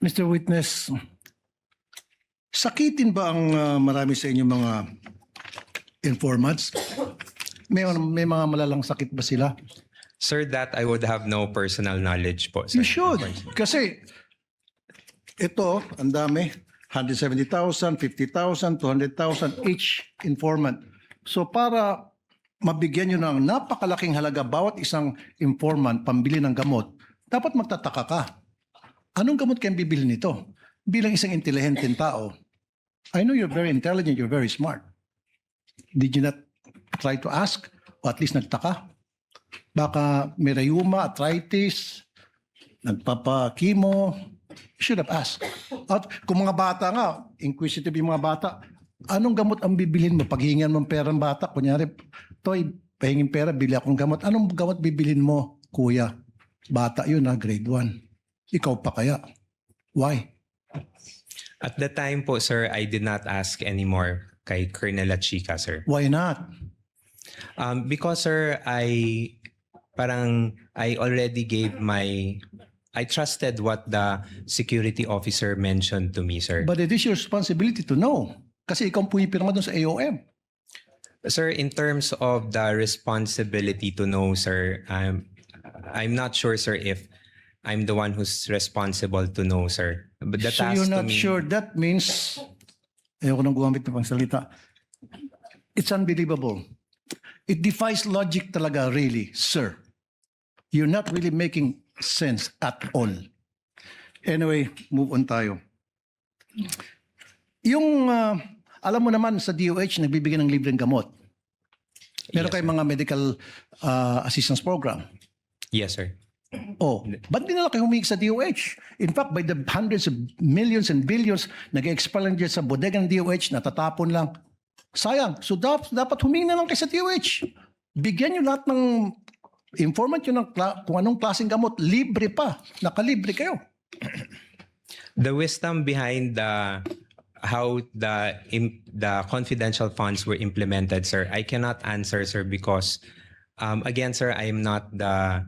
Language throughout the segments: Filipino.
Mr. Witness, sakitin ba ang marami sa inyong mga informants? May mga malalang sakit ba sila? Sir, that I would have no personal knowledge po, sir. You should. Kasi ito, ang dami. 170,000, 50,000, 200,000 each informant. So para mabigyan nyo ng napakalaking halaga bawat isang informant pambili ng gamot, dapat magtataka ka. Anong gamot kayong bibili nito? Bilang isang intelihenteng tao, I know you're very intelligent, you're very smart. Did you not try to ask? O at least nagtaka? Baka may rheuma, arthritis, nagpapa-chemo. You should have asked. At kung mga bata nga, inquisitive yung mga bata, anong gamot ang bibilhin mo? Paghingan mo ng pera ng bata, kunyari, Toy, pahingin pera, bili akong gamot. Anong gamot bibilhin mo, kuya? Bata yun grade 1. Ikaw pa kaya? Why? At the time po, sir, I did not ask anymore kay Colonel Lachica, sir. Why not? Because, sir, I already gave I trusted what the security officer mentioned to me, sir. But it is your responsibility to know. Kasi ikaw ang pumipirma doon sa AOM. Sir, in terms of the responsibility to know, sir, I'm not sure, sir, if I'm the one who's responsible to know, sir. But the So task you're to not me, sure. That means, ayoko nang gumamit ng pangsalita. It's unbelievable. It defies logic talaga, really, sir. You're not really making sense at all. Anyway, move on tayo. Yung, alam mo naman sa DOH, nagbibigay ng libreng gamot. Meron Yes, kayong mga medical assistance program. yes, sir. Oh, ba't di na lang kayo humingi sa DOH? In fact, by the hundreds of millions and billions, nag-expire lang dyan sa bodega ng DOH, natatapon lang. Sayang. So dapat humingi na lang kayo sa DOH. Bigyan nyo lahat ng informant nyo ng kung anong klaseng gamot. Libre pa. Nakalibre kayo. The wisdom behind how the confidential funds were implemented, sir, I cannot answer, sir, because again, sir, I am not the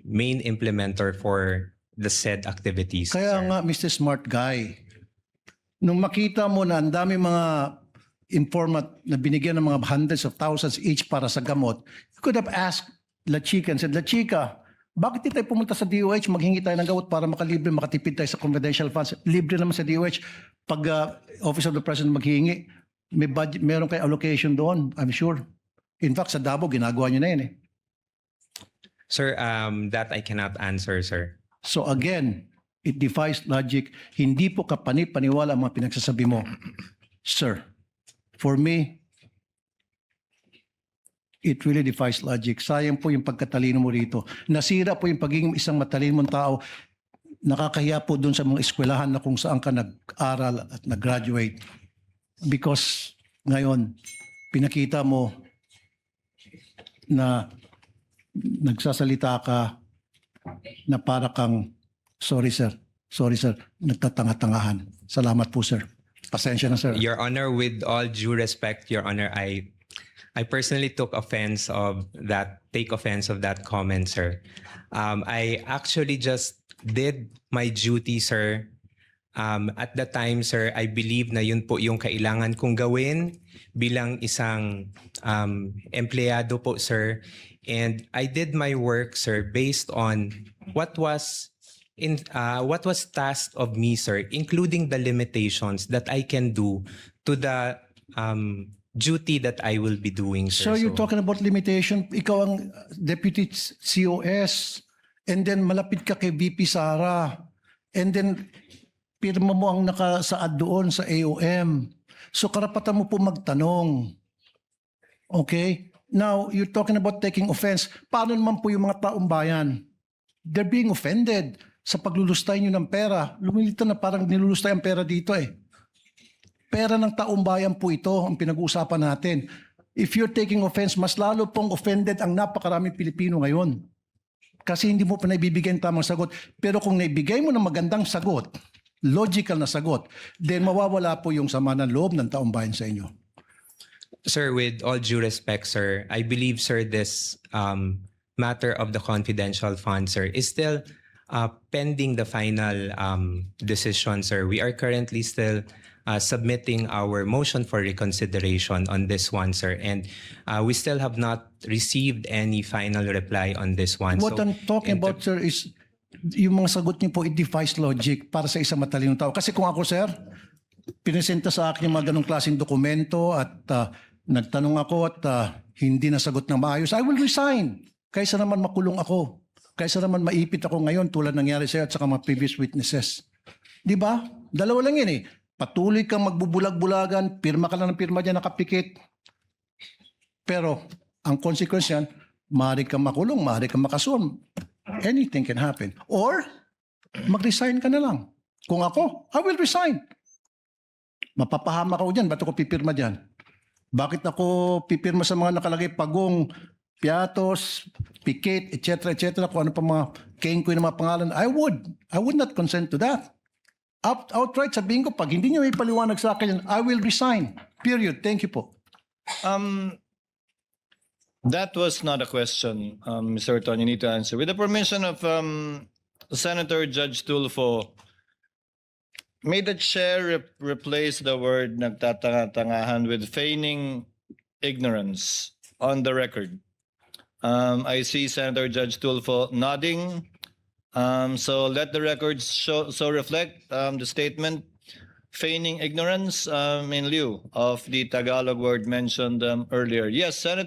main implementer for the said activities. Kaya sir. nga, Mr. Smart Guy, nung makita mo na ang dami mga informant na binigyan ng mga hundreds of thousands each para sa gamot, you could have asked La Chica and said, La Chica, bakit di tayo pumunta sa DOH, maghingi tayo ng gamot para makalibre, makatipid tayo sa confidential funds. Libre naman sa DOH. Pag Office of the President maghingi, may budget, meron kayo allocation doon, I'm sure. In fact, sa Davao, ginagawa nyo na yun eh. Sir, that I cannot answer, sir. So again, it defies logic. Hindi po kapani-paniwala ang mga pinagsasabi mo. Sir, for me, it really defies logic. Sayang po yung pagkatalino mo rito. Nasira po yung pagiging isang matalino mong tao. Nakakahiya po dun sa mga eskwelahan na kung saan ka nag-aral at nag-graduate. Because ngayon, pinakita mo na nagsasalita ka na para kang, sorry sir, nagtatanga-tangahan. Salamat po sir. Pasensya na sir. Your Honor, with all due respect, Your Honor, I personally take offense of that comment, sir. I actually just did my duty, sir. At the time, sir, I believe na yun po yung kailangan kong gawin bilang isang empleyado po, sir. And I did my work, sir, based on what was tasked of me, sir, including the limitations that I can do to the duty that I will be doing, sir. So you're talking about limitation. Ikaw ang deputy COS and then malapit ka kay VP Sara and then pirma mo ang nakasaad doon sa AOM. So karapatan mo po magtanong. Okay? Now, you're talking about taking offense. Paano naman po yung mga taong bayan? They're being offended sa paglulustay nyo ng pera. Lumilita na parang nilulustay ang pera dito eh. Pera ng taong bayan po ito ang pinag-uusapan natin. If you're taking offense, mas lalo pong offended ang napakaraming Pilipino ngayon. Kasi hindi mo pa naibibigay ang tamang sagot. Pero kung naibigay mo ng magandang sagot, logical na sagot, then mawawala po yung sama ng loob ng taong bayan sa inyo. Sir, with all due respect, sir, I believe, sir, this matter of the confidential fund, sir, is still pending the final decision, sir. We are currently still submitting our motion for reconsideration on this one, sir. And we still have not received any final reply on this one. What I'm talking about, sir, is yung mga sagot niyo po, it defies logic para sa isang matalinong tao. Kasi kung ako, sir, pinesenta sa akin yung mga ganong klaseng dokumento at nagtanong ako at hindi nasagot ng maayos, I will resign. Kaysa naman makulong ako. Kaysa naman maipit ako ngayon tulad nangyari sa'yo at saka mga previous witnesses. Di ba? Dalawa lang yun eh. Patuloy kang magbubulag-bulagan, pirma ka lang ng pirma dyan, nakapikit. Pero ang consequence yan, maaari kang makulong, maaari kang makasuhan. Anything can happen. Or, mag-resign ka na lang. Kung ako, I will resign. Mapapahama ako dyan, ba't ako pipirma dyan? Bakit ako pipirma sa mga nakalagay pagong, piatos, pikit, etc. Kung ano pa mga kengkoy na mga pangalan, I would not consent to that. Outright sabihin ko, pag hindi niyo may paliwanag sa akin, I will resign. Period. Thank you po. That was not a question, Mr. Orton. You need to answer. With the permission of Senator Judge Tulfo, may the chair replace the word nagtatanga-tangahan with feigning ignorance on the record? I see Senator Judge Tulfo nodding. So let the records so reflect the statement feigning ignorance in lieu of the Tagalog word mentioned earlier. Yes, Senator.